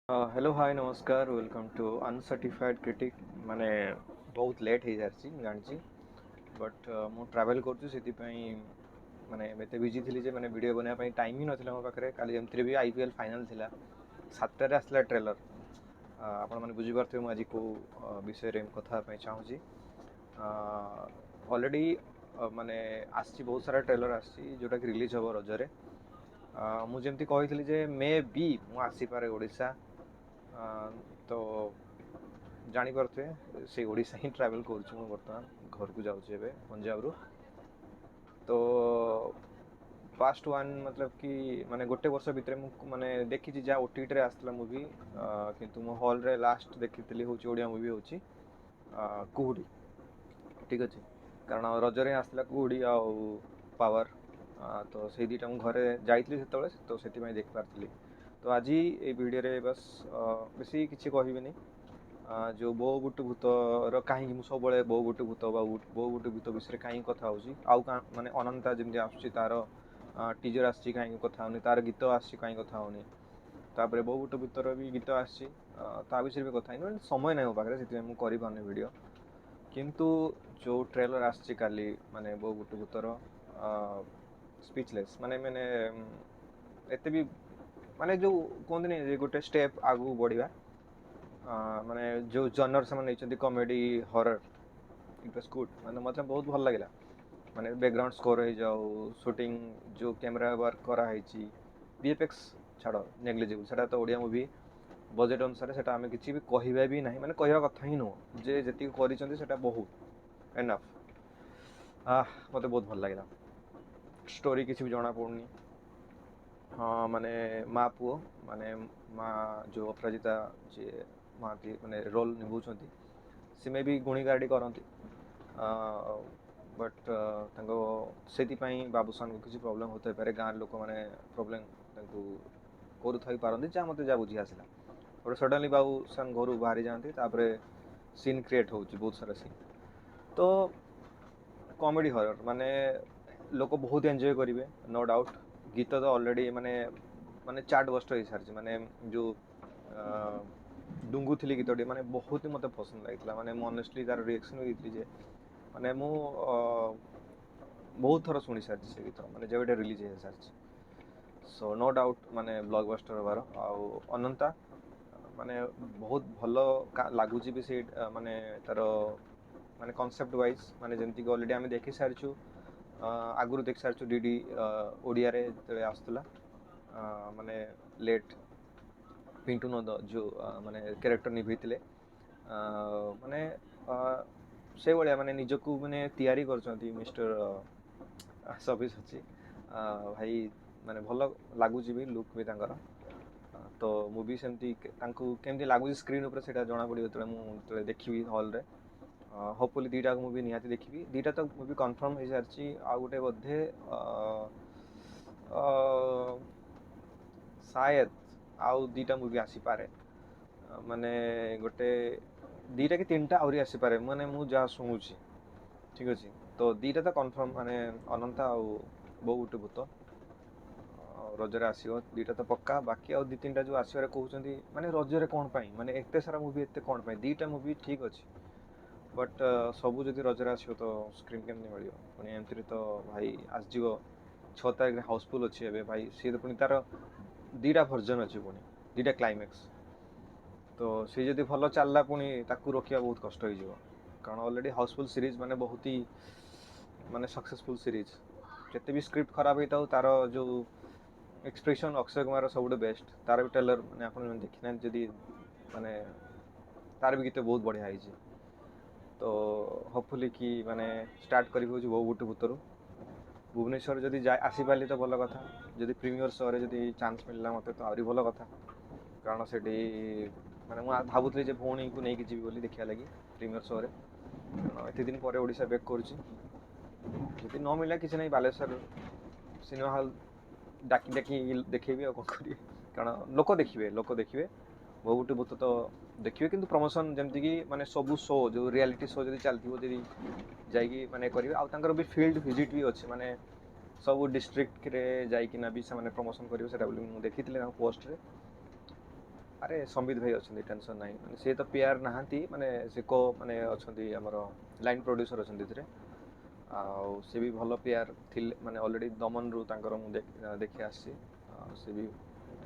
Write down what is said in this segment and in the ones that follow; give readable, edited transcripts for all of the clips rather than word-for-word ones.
Hello hi नमस्कार welcome to uncertified critic माने बहुत लेट हो जानी बट मु ट्रैवल करूँ माने एते बिजी थी जे माने वीडियो बनाया टाइम ही नथिला मो पाखरे काली एमती भी आईपीएल फाइनल थिला 7टारे आसला ट्रेलर आपण माने बुझी पारथिबे मु आज को विषय रे कथा पई चाहूची ऑलरेडी माने आसी बहुत सारा ट्रेलर आसी जोटा कि रिलीज हो रजरे मु जेमती कही जे मे बी मु आसी पारे ओडिशा तो जानीपे से ओडिशा ही ट्रैवल करुँ बर्तमान घर को जाऊँ पंजाब रु तो पास्ट वन मतलब कि माने गोटे वर्ष भितर माने देखी जहाँ ओटीटी आसला मूवी किंतु मो हॉल रे लास्ट देखी हूँ ओडिया मूवी हूँ कुहुड़ी ठीक अच्छे कारण रजरे आसला कुहुड़ी आ पावर तो से दुटा घरे जाइली तो से देख पारी तो आज ये वीडियो रे बस बेसी किसी कहबी जो बो गुट भूतर कहीं सब बो गुट भूत बो गुट भूत विषय कहीं कथा आउ माने अनंता जमी आस तार टीजर आसी कहीं कथा होनी तार गीत आसी कहीं कथा होनी तापर बो गुट भूतर भी गीत आसी विषय भी कथा नहीं समय ना मो पाखे से मुझे वीडियो किंतु जो ट्रेलर आसी काली माने बो गुट भूतर स्पीचलेस माने मैंने एते भी माने जो कहते गोटे स्टेप आगू बढ़िया माने जो जनर से comedy horror it was good माने मतलब बहुत भल लगे माने बैकग्राउंड स्कोर हो जाऊ शूटिंग जो कैमरा वर्क करा वीएफएक्स छाड़ नेग्लिजिबल सेटा तो ओडिया मूवी बजेट अनुसार सेटा आमे किछि भी कहबा भी नहीं माने कहवा कथा ही नुह जे जति करिसंती सेटा बहुत एनफ मते बहुत भल लगे स्टोरी किछि भी जाना पड़नी हाँ माने माँ पुओ माने माँ जो अपराजिता जी महांती माने रोल निभाउछंती से भी गुणी गाड़ी करती बट से बाबूसान को किसी प्रॉब्लम होता है गाँव लोक मैंने प्रॉब्लम कर जहाँ मत जहाँ बुझी आसला गोटे सडनली बाबूसान घर बाहरी जाती सीन क्रिएट हो बहुत सारा सीन तो कॉमेडी हॉरर माने लोक बहुत एंजॉय करेंगे नो डाउट गीत तो ऑलरेडी माने माने चार्ट बस्टर हो सारी माने जो डुंगु थी गीत माने बहुत ही मत पसंद लगी माने ऑनेस्टली तार रिएक्शन भी जे माने मु बहुत थर शुणी सारी से गीत माने जब रिलीज हो सारी सो नो डाउट माने ब्लॉकबस्टर हबार अनंता माने बहुत भल लगुच भी से माने तार माने कॉन्सेप्ट वाइज माने जमती कि ऑलरेडी आम देखी सारी आगुरी देख सारी डीडी ओडिया रे आसला माने लेट पिंटू नंद जो माने कैरेक्टर निभे माने से भाया माने निजक माने तैयारी कर मिस्टर सफिस अच्छी भाई माने भल लगुच भी लुक भी तांकर तो मूवी सेमती केमती लगुच स्क्रीन उपर से जना पड़ो जो मुझे देखी हॉल रे होपफुली दीटा मुवी निहाती देखी दीटा तो मुवी कन्फर्म हो सारी आ गोटे बोधे शायद आउ दीटा मुवी आसीपारे माने गोटे दीटा कि तीन टा आहरी आसीपारे माने मु जहाँ शुणुची ठीक अच्छे तो दीटा तो कन्फर्म माने अनंता बो गुटे भूत रजरे आसो दीटा तो पक्का बाकी आउ दी तीन टा जो आसबार कहते माने रजरे कौन पाई माने एते सारा मुवी एते कौन पाई दीटा मुवी ठीक अच्छे बट सबू जदि रजरे आसो तो स्क्रीन केमती मिल पुणी एमती तो भाई आसज 6 तारिख हाउसफुल अच्छे ए भाई सी तो पुणी तार दीटा भर्जन अच्छे पुणी दीटा क्लाइमैक्स तो सी जदि भल चलला पुणी ताकू रखा बहुत कष्ट हो कारण ऑलरेडी हाउसफुल सीरीज माने बहुत ही माने सक्सेसफुल सीरीज जिते भी स्क्रिप्ट खराब होता हो तार जो एक्सप्रेशन अक्षय कुमार सब बेस्ट तार भी ट्रेलर मैंने आप देखी ना जदि माने तार भी गीत बहुत बढ़िया है तो होपफुली कि माने स्टार्ट करी बहु गुटे भूतर भुवनेश्वर जदि जा आसीपाली तो भल कथा जदि प्रीमियर शो रे जदि चांस मिलला मत तो आहरी भल कथा कारण से माने भावुली भौणी को लेकिन जी बोली देखा लगी प्रीमियर शो रे एत दिन पर ओडिशा बैक करुँची जदि न मिला किसी ना बालेश्वर सिनेमा हॉल डाकी डाकी देखेबी कौन करेंगे कारण लोक देखिए बहु गुटे भूत तो देखिए किंतु प्रमोशन जमती कि माने सबू शो जो रियलिटी शो जब चलती जब जाकि माने करेंगे आउर भी फील्ड विजिट भी अच्छे माने सब डिस्ट्रिक्ट रे जाइकिना भी से प्रमोशन करेंगे से देखी पोस्ट रे ଆରେ ସମ୍ବିତ ଭାଇ ଅଛନ୍ତି ଟେନସନ୍ ନାହିଁ ମାନେ ସେ ତ ପିଆର ନାହାନ୍ତି ମାନେ ସେ ମାନେ ଅଛନ୍ତି ଆମର ଲାଇନ୍ ପ୍ରଡ୍ୟୁସର ଅଛନ୍ତି ଏଥିରେ ଆଉ ସେ ବି ଭଲ ପିଆର ଥିଲେ ମାନେ ଅଲରେଡ଼ି ଦମନରୁ ତାଙ୍କର ମୁଁ ଦେଖି ଆସିଛି ଆଉ ସେ ବି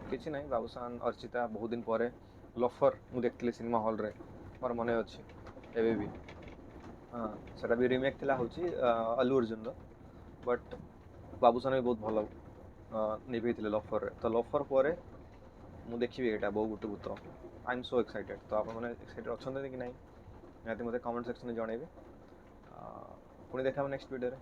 କିଛି ନାହିଁ ବାବୁସାନ ଅର୍ଚ୍ଚିତା ବହୁତ ଦିନ ପରେ ଲଫର ମୁଁ ଦେଖିଥିଲି ସିନେମା ହଲ୍ରେ ମୋର ମନେ ଅଛି ଏବେ ବି ହଁ ସେଟା ବି ରିମେକ୍ ଥିଲା ହେଉଛି ଅଲ୍ଲୁ ଅର୍ଜୁନର ବଟ୍ ବାବୁସାନ ବି ବହୁତ ଭଲ ନିଭେଇଥିଲେ ଲଫରରେ ତ ଲଫର ପରେ ମୁଁ ଦେଖିବି ଏଇଟା ବୋଉ ବୁଟୁ ଭୂତ ଆଇ ଏମ୍ ସୋ ଏକ୍ସାଇଟେଡ୍ ତ ଆପଣମାନେ ଏକ୍ସାଇଟେଡ୍ ଅଛନ୍ତି କି ନାହିଁ ନିହାତି ମୋତେ କମେଣ୍ଟ ସେକ୍ସନରେ ଜଣେଇବେ ପୁଣି ଦେଖା ହେବ ନେକ୍ସଟ ଭିଡ଼ିଓରେ।